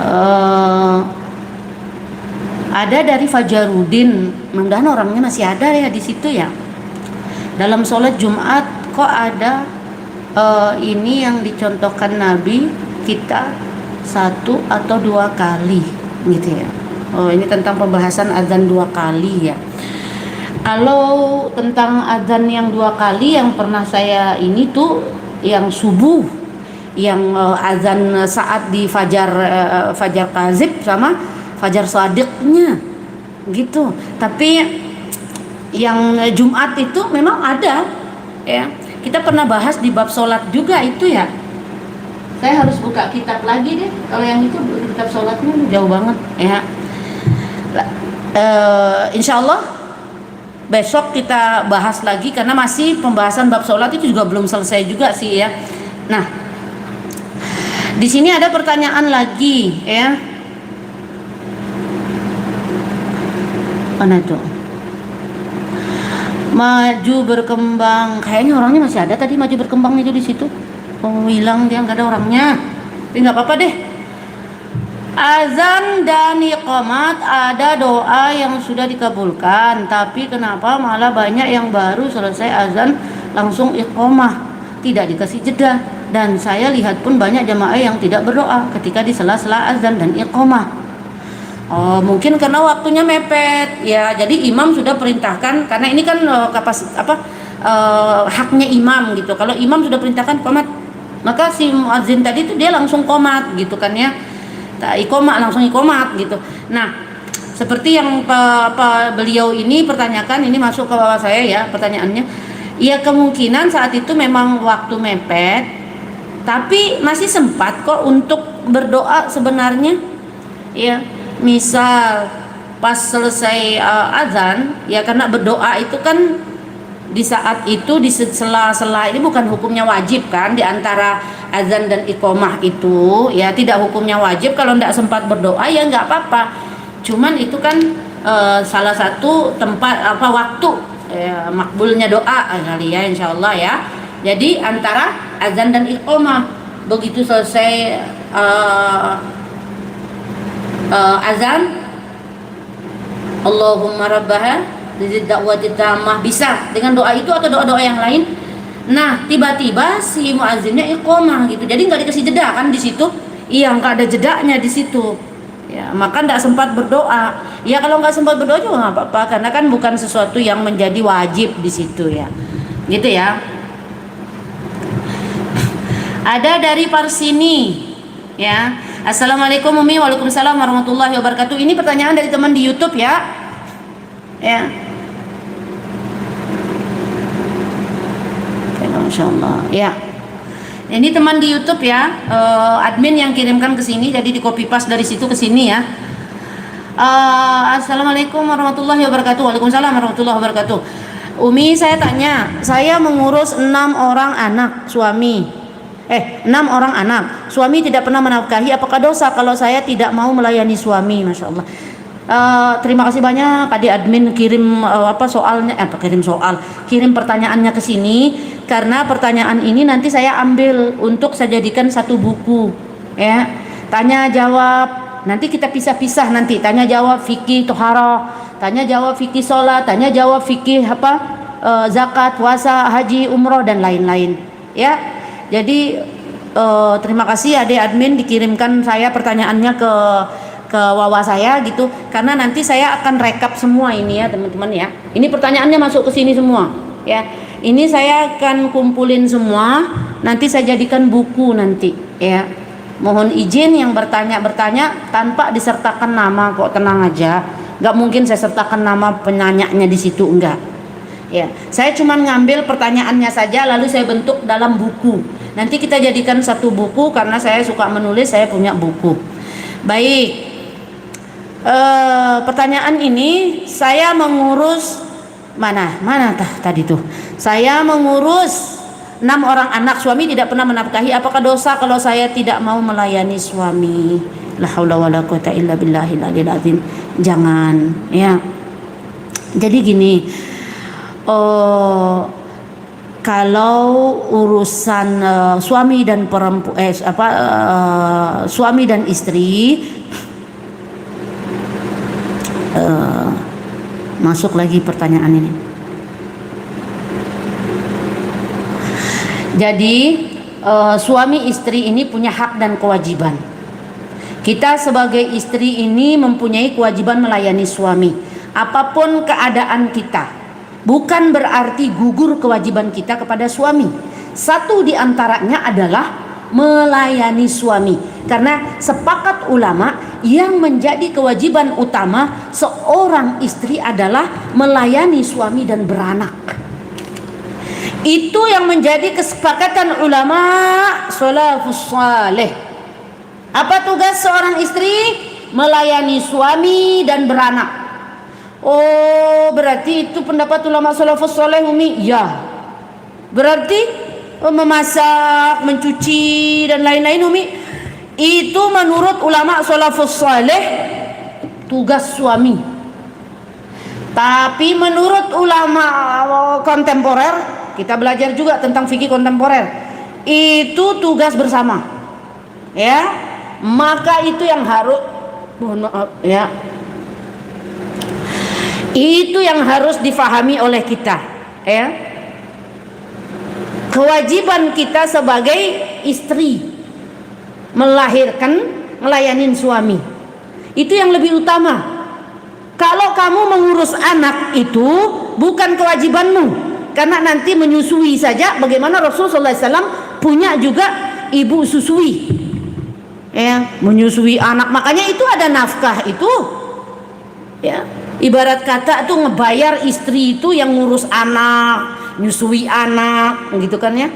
Eh, ada dari Fajarudin, mudah-mudahan orangnya masih ada ya di situ ya. Dalam sholat Jumat kok ada ini yang dicontohkan Nabi kita 1 atau 2 kali gitu ya. Oh, ini tentang pembahasan azan 2 kali ya. Kalau tentang azan yang 2 kali yang pernah saya ini tuh yang subuh, yang azan saat di fajar kazib sama fajar shadiqnya gitu. Tapi yang Jumat itu memang ada ya. Kita pernah bahas di bab sholat juga itu ya. Saya harus buka kitab lagi deh. Kalau yang itu kitab sholatnya jauh banget ya. Insya Allah besok kita bahas lagi karena masih pembahasan bab sholat itu juga belum selesai juga sih ya. Nah, di sini ada pertanyaan lagi ya. Mana tuh? Maju berkembang. Kayaknya orangnya masih ada tadi maju berkembang itu di situ. Oh, hilang dia, nggak ada orangnya. Tapi nggak apa-apa deh. Azan dan iqamat ada doa yang sudah dikabulkan, tapi kenapa malah banyak yang baru selesai azan langsung iqamah, tidak dikasih jeda. Dan saya lihat pun banyak jamaah yang tidak berdoa ketika di sela-sela azan dan iqamah. Oh, mungkin karena waktunya mepet ya. Jadi imam sudah perintahkan, karena ini kan haknya imam gitu. Kalau imam sudah perintahkan qomat, maka si muadzin tadi itu dia langsung qomat gitu kan ya. Iqomah langsung iqomat gitu. Nah, seperti yang beliau ini pertanyakan, ini masuk ke bawah saya ya pertanyaannya. Ya kemungkinan saat itu memang waktu mepet, tapi masih sempat kok untuk berdoa sebenarnya. Ya, misal pas selesai azan, ya karena berdoa itu kan di saat itu di sela-sela ini bukan hukumnya wajib kan, di antara azan dan iqomah itu ya tidak hukumnya wajib. Kalau tidak sempat berdoa ya nggak apa-apa, cuman itu kan salah satu tempat waktu makbulnya doa kali ya, insyaallah ya. Jadi antara azan dan iqomah, begitu selesai azan, Allahumma rabbaha da'wati tammah, bisa dengan doa itu atau doa-doa yang lain. Nah, tiba-tiba si muazzinnya iqomah gitu. Jadi nggak dikasih jeda kan di situ. Iya, nggak ada jedanya di situ. Ya, maka nggak sempat berdoa. Ya kalau nggak sempat berdoa juga nggak apa-apa, karena kan bukan sesuatu yang menjadi wajib di situ ya. Gitu ya. Ada dari Parsini ya. Assalamualaikum Umi. Waalaikumsalam warahmatullahi wabarakatuh. Ini pertanyaan dari teman di YouTube ya. Ya. Insyaallah ya. Ini teman di YouTube ya, admin yang kirimkan ke sini, jadi di copy paste dari situ ke sini ya. Assalamualaikum warahmatullahi wabarakatuh. Waalaikumsalam warahmatullahi wabarakatuh. Umi, saya tanya, saya mengurus 6 orang anak suami. 6 orang anak. Suami tidak pernah menafkahi, apakah dosa kalau saya tidak mau melayani suami? Masya Allah. Terima kasih banyak adik admin kirim kirim pertanyaannya ke sini, karena pertanyaan ini nanti saya ambil untuk saya jadikan satu buku ya. Tanya jawab, nanti kita pisah-pisah, nanti tanya jawab fikih toharoh, tanya jawab fikih sholat, tanya jawab fikih zakat, puasa, haji, umroh dan lain-lain ya. Jadi terima kasih adik admin dikirimkan saya pertanyaannya ke wawa saya gitu, karena nanti saya akan rekap semua ini ya teman-teman ya. Ini pertanyaannya masuk ke sini semua ya. Ini saya akan kumpulin semua, nanti saya jadikan buku nanti ya. Mohon izin yang bertanya tanpa disertakan nama kok, tenang aja. Gak mungkin saya sertakan nama penyanyanya di situ, enggak ya. Saya cuma ngambil pertanyaannya saja lalu saya bentuk dalam buku. Nanti kita jadikan satu buku karena saya suka menulis, saya punya buku. Baik. Pertanyaan ini, saya mengurus mana tadi tuh. Saya mengurus 6 orang anak, suami tidak pernah menafkahi, apakah dosa kalau saya tidak mau melayani suami? La haula wala quwata illa billahil aliyil azim. Jangan ya. Jadi gini, kalau urusan suami dan suami dan istri, masuk lagi pertanyaan ini. Jadi suami istri ini punya hak dan kewajiban. Kita sebagai istri ini mempunyai kewajiban melayani suami apapun keadaan kita. Bukan berarti gugur kewajiban kita kepada suami. Satu di antaranya adalah melayani suami. Karena sepakat ulama yang menjadi kewajiban utama seorang istri adalah melayani suami dan beranak. Itu yang menjadi kesepakatan ulama salafus saleh. Apa tugas seorang istri? Melayani suami dan beranak. Oh, berarti itu pendapat ulama salafus saleh, Umi? Ya. Berarti memasak, mencuci dan lain-lain, Umi? Itu menurut ulama salafus saleh tugas suami. Tapi menurut ulama kontemporer, kita belajar juga tentang fikih kontemporer, itu tugas bersama. Ya. Maka itu yang harus, mohon maaf ya, itu yang harus difahami oleh kita, ya. Kewajiban kita sebagai istri melahirkan, melayani suami. Itu yang lebih utama. Kalau kamu mengurus anak itu bukan kewajibanmu, karena nanti menyusui saja. Bagaimana Rasulullah SAW punya juga ibu susui, ya, menyusui anak. Makanya itu ada nafkah itu, ya. Ibarat kata tuh ngebayar istri itu yang ngurus anak, nyusui anak, gitu kan ya.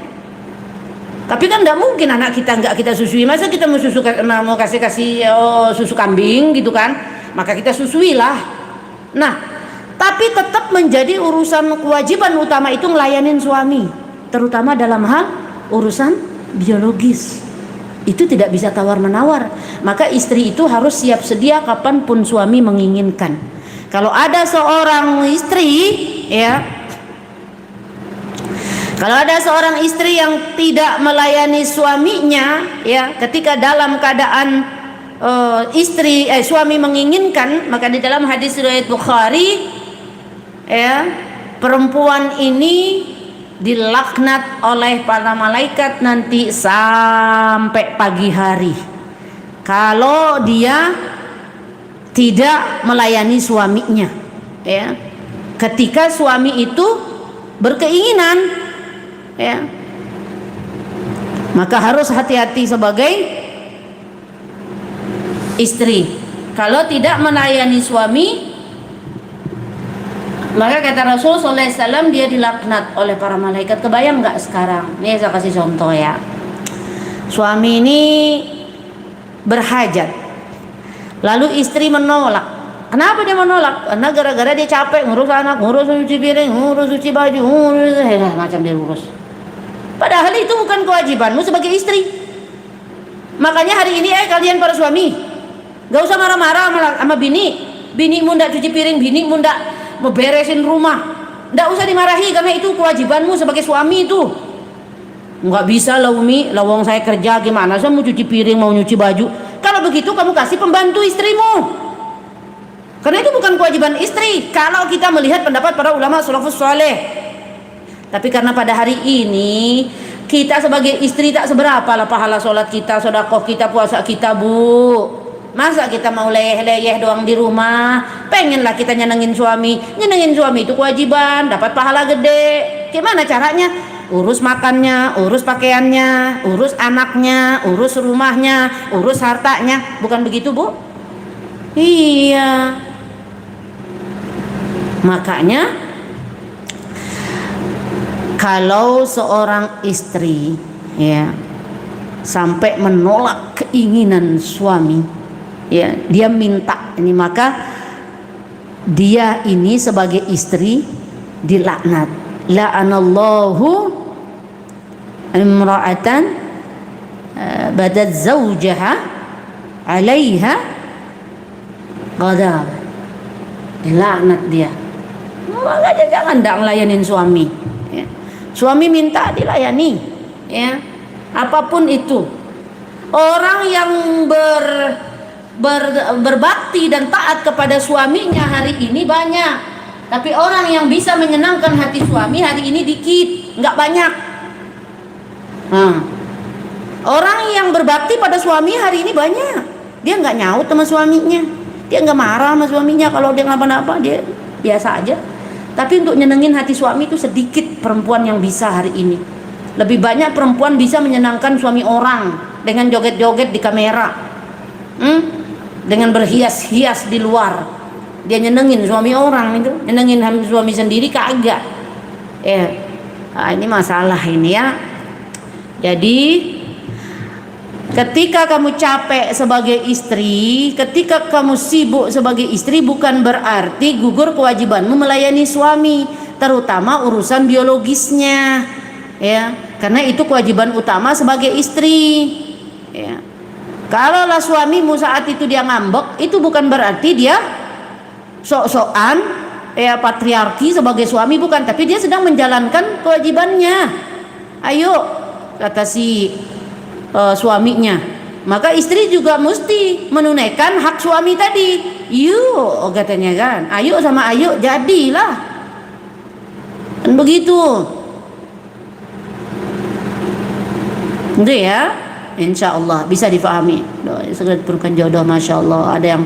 Tapi kan tidak mungkin anak kita nggak kita susui. Masa kita mau kasih susu kambing gitu kan? Maka kita susui lah. Nah, tapi tetap menjadi urusan kewajiban utama itu ngelayanin suami, terutama dalam hal urusan biologis. Itu tidak bisa tawar menawar. Maka istri itu harus siap sedia kapanpun suami menginginkan. Kalau ada seorang istri, ya, kalau ada seorang istri yang tidak melayani suaminya, ya, ketika dalam keadaan suami menginginkan, maka di dalam hadis riwayat Bukhari, ya, perempuan ini dilaknat oleh para malaikat nanti sampai pagi hari kalau dia tidak melayani suaminya, ya. Ketika suami itu berkeinginan, ya, maka harus hati-hati sebagai istri. Kalau tidak melayani suami, maka kata Rasul SAW dia dilaknat oleh para malaikat. Kebayang nggak sekarang? Nih saya kasih contoh ya. Suami ini berhajat, lalu istri menolak. Kenapa dia menolak? Karena gara-gara dia capek ngurus anak, ngurus cuci piring, ngurus cuci baju, ngurus macam dia urus. Padahal itu bukan kewajibanmu sebagai istri. Makanya hari ini kalian para suami, gak usah marah-marah sama bini. Binimu ndak cuci piring, binimu ndak mau beresin rumah, ndak usah dimarahi karena itu kewajibanmu sebagai suami itu. Nggak bisa lah Umi, lawang saya kerja gimana saya mau cuci piring, mau nyuci baju. Kalau begitu kamu kasih pembantu istrimu, karena itu bukan kewajiban istri kalau kita melihat pendapat para ulama salafus saleh. Tapi karena pada hari ini kita sebagai istri tak seberapa lah pahala sholat kita, sedekah kita, puasa kita, Bu. Masa kita mau leyeh-leyeh doang di rumah? Pengenlah kita nyenengin suami. Nyenengin suami itu kewajiban, dapat pahala gede. Gimana caranya? Urus makannya, urus pakaiannya, urus anaknya, urus rumahnya, urus hartanya. Bukan begitu, Bu? Iya. Makanya kalau seorang istri, ya, sampai menolak keinginan suami, ya, dia minta ini, maka dia ini sebagai istri dilaknat. La'anallahu imra'atan badat zawjaha 'alaiha ghadab. Dilaknat dia. Makanya jangan ndak ngelayanin suami, ya. Suami minta dilayani, ya. Apapun itu. Orang yang berbakti dan taat kepada suaminya hari ini banyak, tapi orang yang bisa menyenangkan hati suami hari ini dikit, nggak banyak. Orang yang berbakti pada suami hari ini banyak, dia nggak nyaut sama suaminya, dia nggak marah sama suaminya kalau dia kenapa-napa, dia biasa aja. Tapi untuk nyenengin hati suami itu sedikit perempuan yang bisa hari ini. Lebih banyak perempuan bisa menyenangkan suami orang dengan joget-joget di kamera, dengan berhias-hias di luar. Dia nyenengin suami orang itu, nyenengin suami sendiri kagak. Ini masalah ini ya. Jadi ketika kamu capek sebagai istri, ketika kamu sibuk sebagai istri, bukan berarti gugur kewajibanmu melayani suami, terutama urusan biologisnya, ya. Karena itu kewajiban utama sebagai istri, ya. Kalaulah suamimu saat itu dia ngambek, itu bukan berarti dia sok-sokan, ya, patriarki sebagai suami, bukan, tapi dia sedang menjalankan kewajibannya. Ayo, kata si suaminya, maka istri juga mesti menunaikan hak suami tadi. Yuk, katanya kan, ayo sama ayo jadilah, kan begitu. Itu ya, insya Allah bisa difahami. Segera perlukan jodoh, masya Allah. Ada yang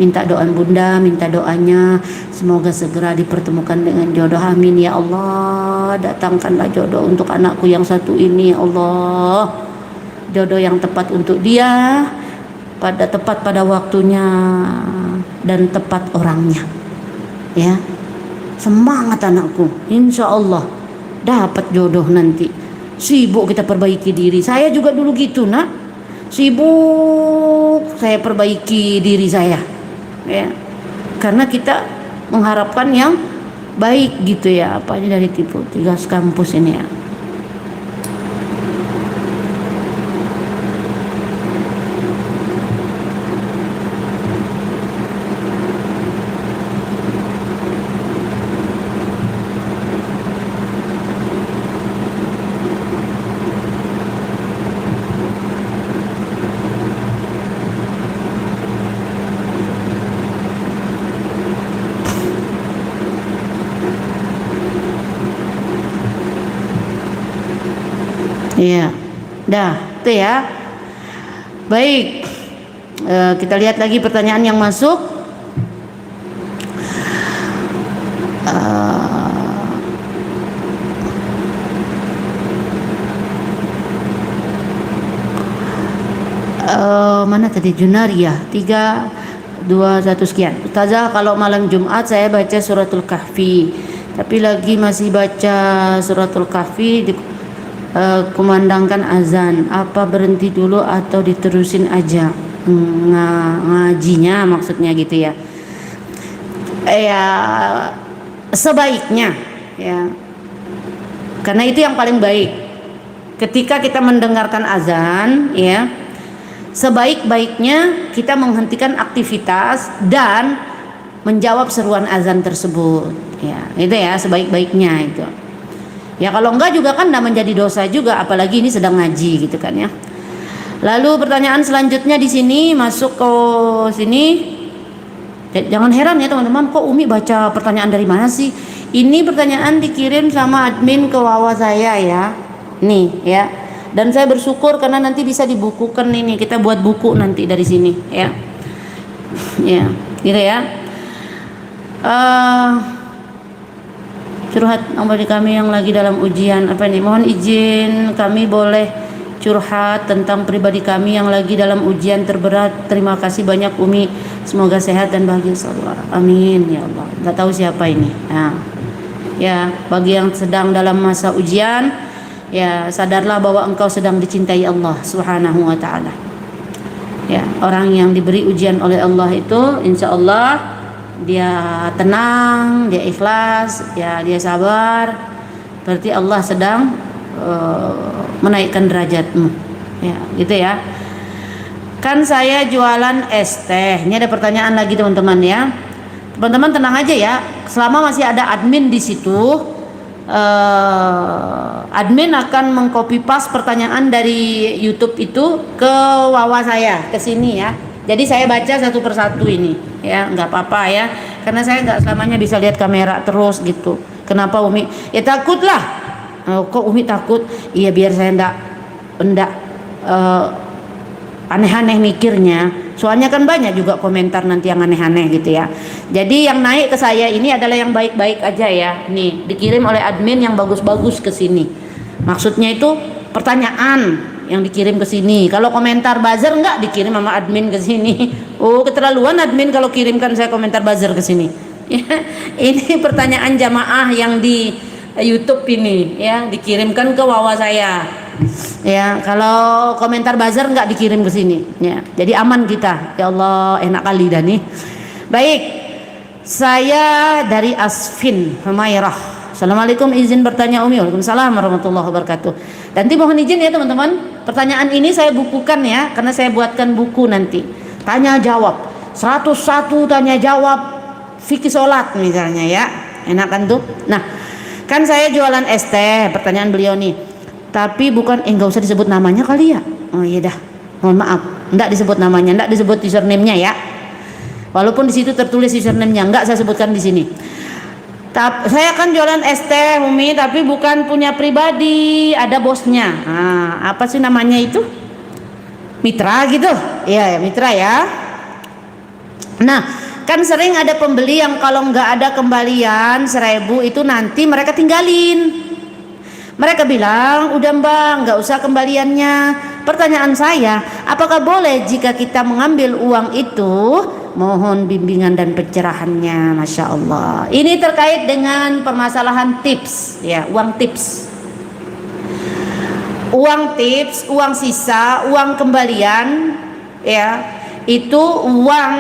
minta doa bunda, minta doanya semoga segera dipertemukan dengan jodoh. Amin ya Allah. Datangkanlah jodoh untuk anakku yang satu ini ya Allah. Jodoh yang tepat untuk dia, tepat pada waktunya dan tepat orangnya, ya. Semangat anakku, insya Allah dapat jodoh nanti. Sibuk kita perbaiki diri. Saya juga dulu gitu, nak. Sibuk saya perbaiki diri saya, ya. Karena kita mengharapkan yang baik gitu ya. Apa aja dari tugas kampus ini ya. Iya, dah, itu ya. Baik, kita lihat lagi pertanyaan yang masuk. Mana tadi? Junaria 3, 2, 1 sekian. Ustazah, kalau malam Jumat saya baca suratul Kahfi, tapi lagi masih baca suratul Kahfi kumandangkan azan, apa berhenti dulu atau diterusin aja ngajinya, maksudnya gitu ya. Ya sebaiknya ya, karena itu yang paling baik. Ketika kita mendengarkan azan, ya, sebaik-baiknya kita menghentikan aktivitas dan menjawab seruan azan tersebut, ya. Itu ya sebaik-baiknya itu. Ya kalau enggak juga kan tidak menjadi dosa juga, apalagi ini sedang ngaji gitu kan ya. Lalu pertanyaan selanjutnya di sini masuk ke sini. Jangan heran ya teman-teman, kok Umi baca pertanyaan dari mana sih? Ini pertanyaan dikirim sama admin ke Wawa saya ya. Nih ya. Dan saya bersyukur karena nanti bisa dibukukan ini. Kita buat buku nanti dari sini ya. Ya, gitu ya. Curhat dari kami yang lagi dalam ujian apa nih, mohon izin kami boleh curhat tentang pribadi kami yang lagi dalam ujian terberat. Terima kasih banyak Umi, semoga sehat dan bahagia selalu, amin ya Allah. Nggak tahu siapa ini ya, bagi yang sedang dalam masa ujian, ya sadarlah bahwa engkau sedang dicintai Allah subhanahu wa ta'ala, ya. Orang yang diberi ujian oleh Allah itu insya Allah dia tenang, dia ikhlas, ya dia sabar, berarti Allah sedang menaikkan derajatmu, ya gitu ya. Kan saya jualan es teh. Ini ada pertanyaan lagi teman-teman ya. Teman-teman tenang aja ya, selama masih ada admin di situ, admin akan mengcopy paste pertanyaan dari YouTube itu ke Wawa saya ke sini ya. Jadi saya baca satu persatu ini ya, nggak apa-apa ya, karena saya nggak selamanya bisa lihat kamera terus gitu. Kenapa Umi? Ya takut lah. Kok Umi takut? Iya biar saya ndak aneh-aneh mikirnya. Soalnya kan banyak juga komentar nanti yang aneh-aneh gitu ya. Jadi yang naik ke saya ini adalah yang baik-baik aja ya. Nih, dikirim oleh admin yang bagus-bagus ke sini. Maksudnya itu pertanyaan yang dikirim ke sini. Kalau komentar buzzer enggak dikirim sama admin ke sini. Oh, keterlaluan admin kalau kirimkan saya komentar buzzer ke sini. Ya, ini pertanyaan jamaah yang di YouTube ini ya, dikirimkan ke Wawa saya. Ya, kalau komentar buzzer nggak dikirim ke sini ya. Jadi aman kita. Ya Allah, enak kali dah nih. Baik. Saya dari Asfin Humairah. Assalamualaikum, izin bertanya Umi. Waalaikumsalam warahmatullahi wabarakatuh. Nanti mohon izin ya teman-teman. Pertanyaan ini saya bukukan ya, karena saya buatkan buku nanti. Tanya jawab. 101 tanya jawab fikih sholat misalnya ya. Enak kan tuh? Nah, kan saya jualan es teh. Pertanyaan beliau nih. Tapi bukan, nggak usah disebut namanya kali ya. Oh iya dah, mohon maaf, nggak disebut namanya, nggak disebut username-nya ya. Walaupun di situ tertulis username-nya, nggak saya sebutkan di sini. Saya kan jualan es teh Umi, tapi bukan punya pribadi, ada bosnya. Nah, apa sih namanya itu? Mitra gitu. Iya ya, mitra ya. Nah, kan sering ada pembeli yang kalau nggak ada kembalian 1.000 itu nanti mereka tinggalin. Mereka bilang, udah Mbak, nggak usah kembaliannya. Pertanyaan saya, apakah boleh jika kita mengambil uang itu? Mohon bimbingan dan pencerahannya, Masya Allah. Ini terkait dengan permasalahan tips, ya, uang tips. Uang tips, uang sisa, uang kembalian, ya, itu uang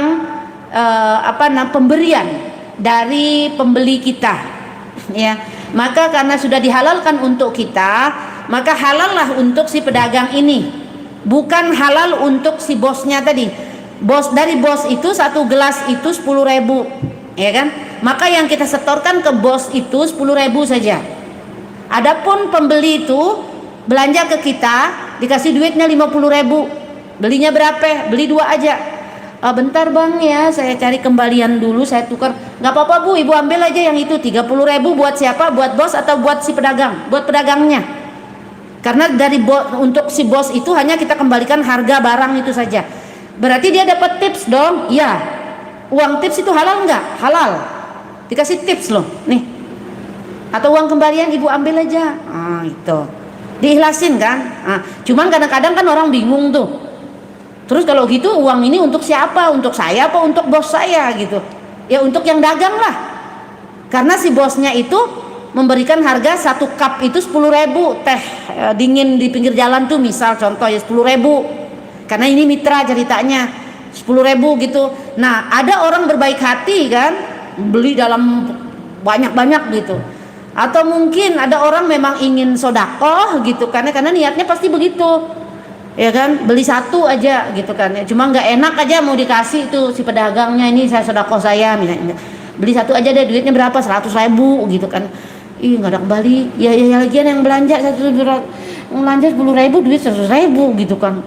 pemberian dari pembeli kita, ya. Maka karena sudah dihalalkan untuk kita, maka halallah untuk si pedagang ini, bukan halal untuk si bosnya tadi. Dari bos itu satu gelas itu 10.000, ya kan? Maka yang kita setorkan ke bos itu 10.000 saja. Adapun pembeli itu belanja ke kita, dikasih duitnya 50.000. Belinya berapa? Beli 2 aja. Bentar bang ya, saya cari kembalian dulu, saya tukar. Nggak apa-apa Bu, ibu ambil aja yang itu 30.000. Buat siapa? Buat bos atau buat si pedagang? Buat pedagangnya. Karena untuk si bos itu hanya kita kembalikan harga barang itu saja. Berarti dia dapat tips dong. Iya. Uang tips itu halal nggak? Halal. Dikasih tips loh, nih. Atau uang kembalian ibu ambil aja. Itu diikhlasin kan. Cuman kadang-kadang kan orang bingung tuh. Terus kalau gitu uang ini untuk siapa? Untuk saya apa untuk bos saya gitu? Ya untuk yang dagang lah. Karena si bosnya itu memberikan harga 1 cup itu 10.000 teh dingin di pinggir jalan tuh, misal contoh ya 10.000. Karena ini mitra ceritanya 10.000 gitu. Nah ada orang berbaik hati kan, beli dalam banyak-banyak gitu. Atau mungkin ada orang memang ingin sodakoh gitu, karena niatnya pasti begitu. Ya kan, beli 1 aja gitu kan ya, cuma nggak enak aja mau dikasih tuh si pedagangnya, ini saya sedekah saya misalnya, beli 1 aja deh, duitnya berapa? 100.000 gitu kan. Ih nggak ada kembali ya lagian yang belanja 10.000 duit 100.000 gitu kan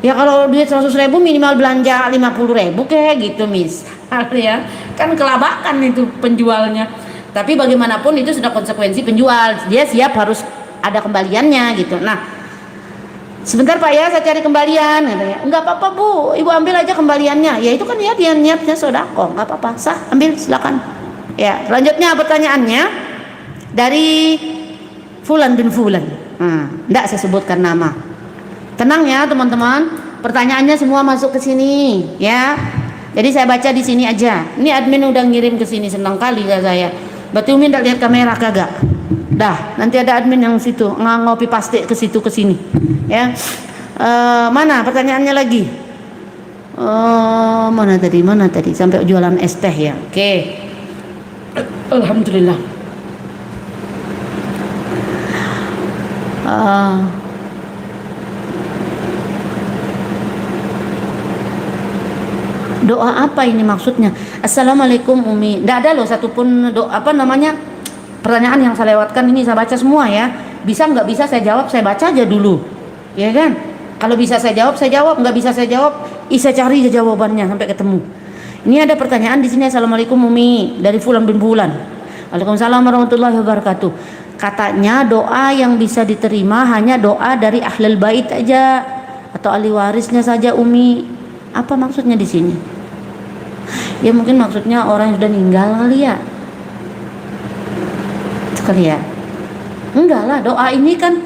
ya. Kalau duit 100.000 minimal belanja 50.000 kayak gitu misal ya kan, kelabakan itu penjualnya. Tapi bagaimanapun itu sudah konsekuensi penjual, dia siap harus ada kembaliannya gitu. Nah sebentar Pak ya, saya cari kembalian katanya. Enggak apa-apa Bu, ibu ambil aja kembaliannya. Ya itu kan ya dia niatnya sedekah, enggak apa-apa, sah, ambil silakan. Ya, selanjutnya pertanyaannya dari Fulan bin Fulan. Enggak saya sebutkan nama. Tenang ya teman-teman, pertanyaannya semua masuk ke sini ya. Jadi saya baca di sini aja. Ini admin udah ngirim ke sini, senang kali ya saya. Berarti Umi enggak lihat kamera kagak? Dah, nanti ada admin yang situ ngopi pasti ke situ ke sini. Ya. Mana pertanyaannya lagi? Mana tadi? Sampai jualan es teh ya. Oke. Alhamdulillah. Doa apa ini maksudnya? Assalamualaikum Umi. Nggak ada loh satupun doa apa namanya Pertanyaan yang saya lewatkan ini saya baca semua ya. Bisa nggak bisa saya jawab, saya baca aja dulu, ya kan? Kalau bisa saya jawab, nggak bisa saya jawab, saya cari aja jawabannya sampai ketemu. Ini ada pertanyaan di sini. Assalamualaikum Umi, dari Fulan bin Fulan. Waalaikumsalam warahmatullahi wabarakatuh. Katanya doa yang bisa diterima hanya doa dari ahlul bait aja atau ahli warisnya saja Umi. Apa maksudnya di sini? Ya mungkin maksudnya orang yang sudah meninggal kali ya. Sekali ya. Enggak lah, doa ini kan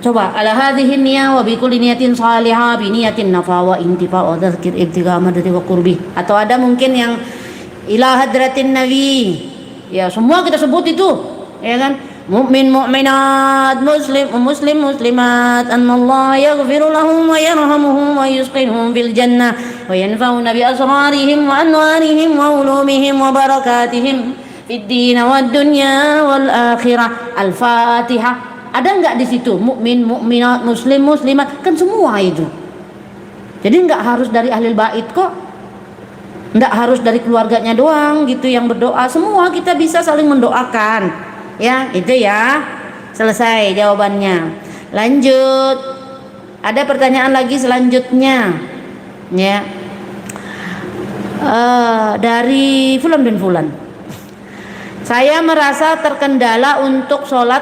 coba ala hadhihi niyya wa bi kulli niyatin salihah bi niyatin nafa wa intifa wa dzikr ibtiga madati wa qurbi. Atau ada mungkin yang ila hadratin nabi. Ya semua kita sebut itu, ya kan? Mukmin mukminat, muslim muslimat, annallaha yaghfiru lahum wa yarhamuhum wa yusqihum fil jannah wa yanfa'una bi asrarihim wa anwarihim wa ulumihim wa barakatihim fid din wad dunya wal akhirah. Al-Fatihah. Ada enggak di situ mukmin mukminat, muslim muslimat? Kan semua itu. Jadi enggak harus dari ahli bait kok. Enggak harus dari keluarganya doang gitu yang berdoa. Semua kita bisa saling mendoakan. Ya, itu ya. Selesai jawabannya. Lanjut. Ada pertanyaan lagi selanjutnya. Ya. Dari Fulan bin Fulan. Saya merasa terkendala untuk sholat